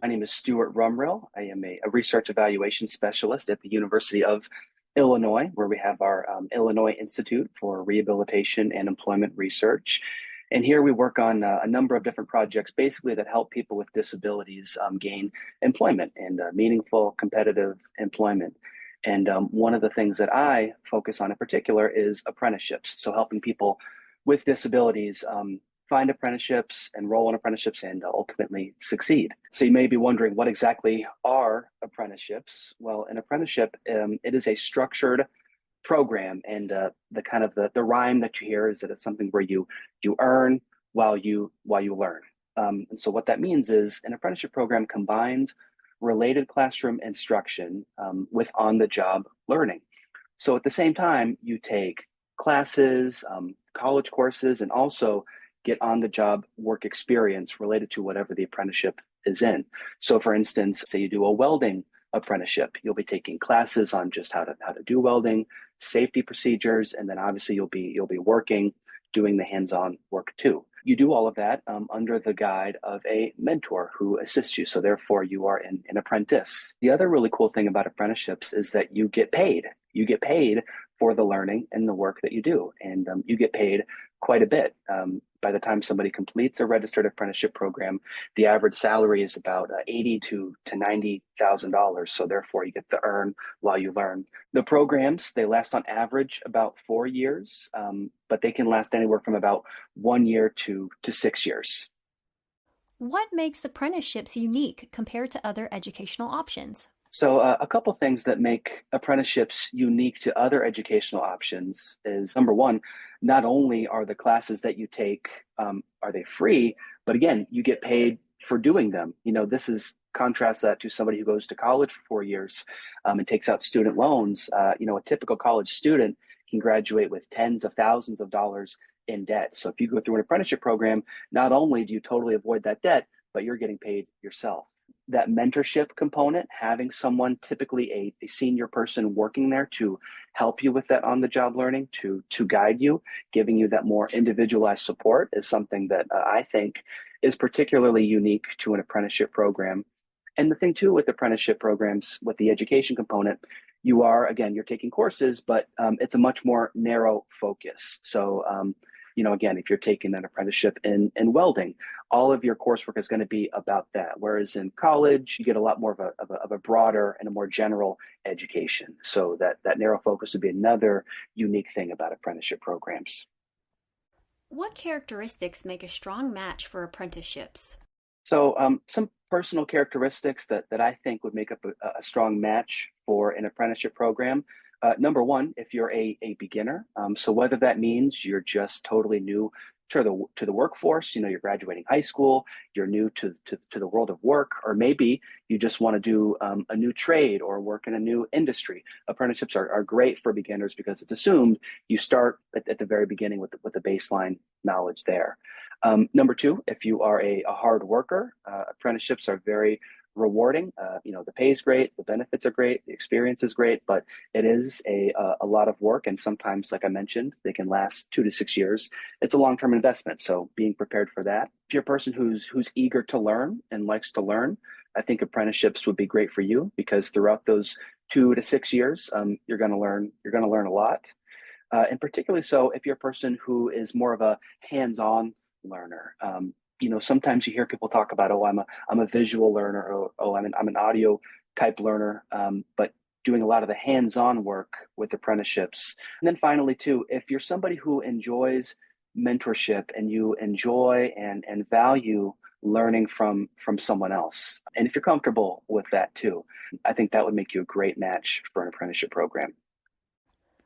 My name is Stuart Rumrill. I am a research evaluation specialist at the University of Illinois, where we have our Illinois Institute for Rehabilitation and Employment Research. And here we work on a number of different projects, basically that help people with disabilities gain employment and meaningful, competitive employment. And one of the things that I focus on in particular is apprenticeships. So helping people with disabilities find apprenticeships, enroll in apprenticeships, and ultimately succeed. So you may be wondering, what exactly are apprenticeships? Well, an apprenticeship, it is a structured program, and the rhyme that you hear is that it's something where you earn while you learn. And so what that means is an apprenticeship program combines related classroom instruction with on-the-job learning. So at the same time, you take classes, college courses, and also get on-the-job work experience related to whatever the apprenticeship is in. So for instance, say you do a welding apprenticeship, you'll be taking classes on just how to do welding, safety procedures, and then obviously you'll be working, doing the hands-on work too. You do all of that under the guide of a mentor who assists you. So therefore you are an apprentice. The other really cool thing about apprenticeships is that you get paid. You get paid for the learning and the work that you do. And you get paid quite a bit. By the time somebody completes a registered apprenticeship program, the average salary is about $80,000 to $90,000. So therefore, you get to earn while you learn. The programs, they last on average about 4 years, but they can last anywhere from about 1 year to 6 years. What makes apprenticeships unique compared to other educational options? So a couple things that make apprenticeships unique to other educational options is, number one, not only are the classes that you take, are they free, but again, you get paid for doing them. This is contrast that to somebody who goes to college for 4 years and takes out student loans. A typical college student can graduate with tens of thousands of dollars in debt. So if you go through an apprenticeship program, not only do you totally avoid that debt, but you're getting paid yourself. That mentorship component, having someone, typically a senior person working there to help you with that on-the-job learning, to guide you, giving you that more individualized support is something that I think is particularly unique to an apprenticeship program. And the thing too with apprenticeship programs, with the education component, you're taking courses, but it's a much more narrow focus. So again, if you're taking an apprenticeship in welding, all of your coursework is going to be about that. Whereas in college, you get a lot more of a broader and a more general education. So that narrow focus would be another unique thing about apprenticeship programs. What characteristics make a strong match for apprenticeships? So some personal characteristics that I think would make up a strong match for an apprenticeship program. Number one, if you're a beginner, so whether that means you're just totally new to the workforce, you're graduating high school, you're new to the world of work, or maybe you just want to do a new trade or work in a new industry. Apprenticeships are great for beginners because it's assumed you start at the very beginning with the baseline knowledge there. Number two, if you are a hard worker, apprenticeships are very rewarding. The pay is great, the benefits are great, the experience is great, but it is a lot of work, and sometimes, like I mentioned, they can last 2 to 6 years. It's a long-term investment, so being prepared for that. If you're a person who's eager to learn and likes to learn, I think apprenticeships would be great for you because throughout those 2 to 6 years, you're going to learn a lot. And particularly so if you're a person who is more of a hands-on learner. Sometimes you hear people talk about, I'm a visual learner, or I'm an audio type learner, but doing a lot of the hands-on work with apprenticeships. And then finally, too, if you're somebody who enjoys mentorship and you enjoy and value learning from someone else, and if you're comfortable with that too, I think that would make you a great match for an apprenticeship program.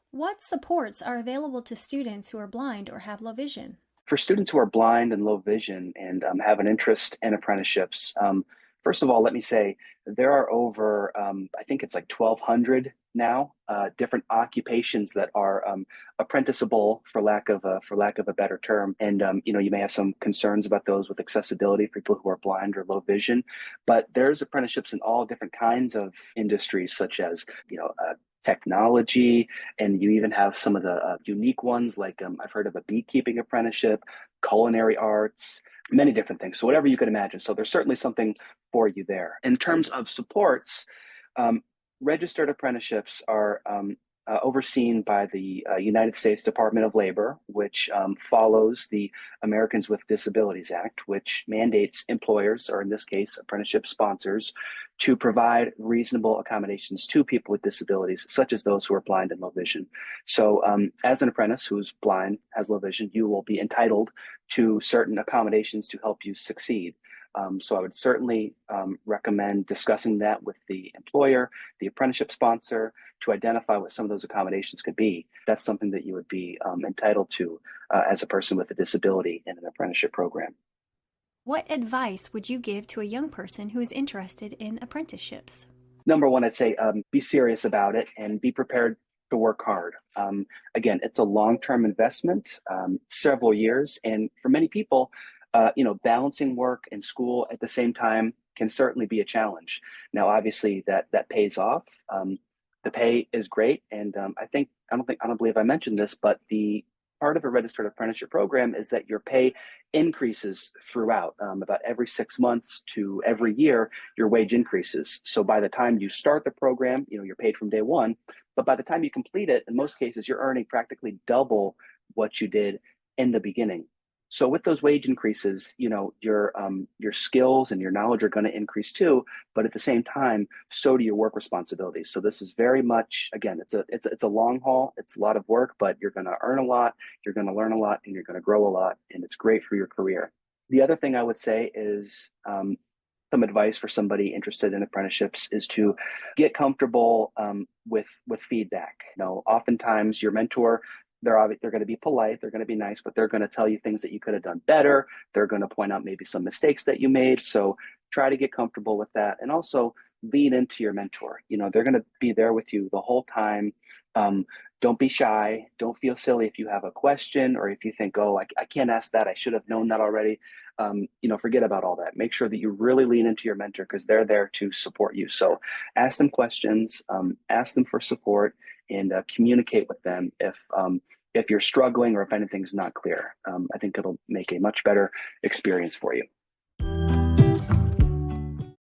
What supports are available to students who are blind or have low vision? For students who are blind and low vision and have an interest in apprenticeships, first of all, let me say there are over, I think it's like 1,200 now, different occupations that are apprenticeable, for lack of a better term. And you may have some concerns about those with accessibility for people who are blind or low vision, but there's apprenticeships in all different kinds of industries, such as technology, and you even have some of the unique ones like I've heard of a beekeeping apprenticeship, culinary arts, many different things. So whatever you could imagine. So there's certainly something for you there. In terms of supports, um, registered apprenticeships are overseen by the United States Department of Labor, which follows the Americans with Disabilities Act, which mandates employers, or in this case, apprenticeship sponsors, to provide reasonable accommodations to people with disabilities, such as those who are blind and low vision. So, as an apprentice who's blind, has low vision, you will be entitled to certain accommodations to help you succeed. So I would certainly recommend discussing that with the employer, the apprenticeship sponsor, to identify what some of those accommodations could be. That's something that you would be entitled to as a person with a disability in an apprenticeship program. What advice would you give to a young person who is interested in apprenticeships? Number one, I'd say be serious about it and be prepared to work hard. Again, it's a long-term investment, several years, and for many people, balancing work and school at the same time can certainly be a challenge. Now, obviously, that pays off. The pay is great, and I don't believe I mentioned this, but the part of a registered apprenticeship program is that your pay increases throughout. About every 6 months to every year, your wage increases. So by the time you start the program, you're paid from day one. But by the time you complete it, in most cases, you're earning practically double what you did in the beginning. So with those wage increases, your skills and your knowledge are going to increase too. But at the same time, so do your work responsibilities. So this is very much, again, it's a long haul. It's a lot of work, but you're going to earn a lot, you're going to learn a lot, and you're going to grow a lot, and it's great for your career. The other thing I would say is some advice for somebody interested in apprenticeships is to get comfortable with feedback. Oftentimes your mentor, they're going to be polite, they're going to be nice, but they're going to tell you things that you could have done better. They're going to point out maybe some mistakes that you made. So try to get comfortable with that, and also lean into your mentor. They're going to be there with you the whole time. Don't be shy. Don't feel silly if you have a question, or if you think, oh, I can't ask that, I should have known that already. Forget about all that. Make sure that you really lean into your mentor, because they're there to support you. So ask them questions, ask them for support, and communicate with them if you're struggling or if anything's not clear. I think it'll make a much better experience for you.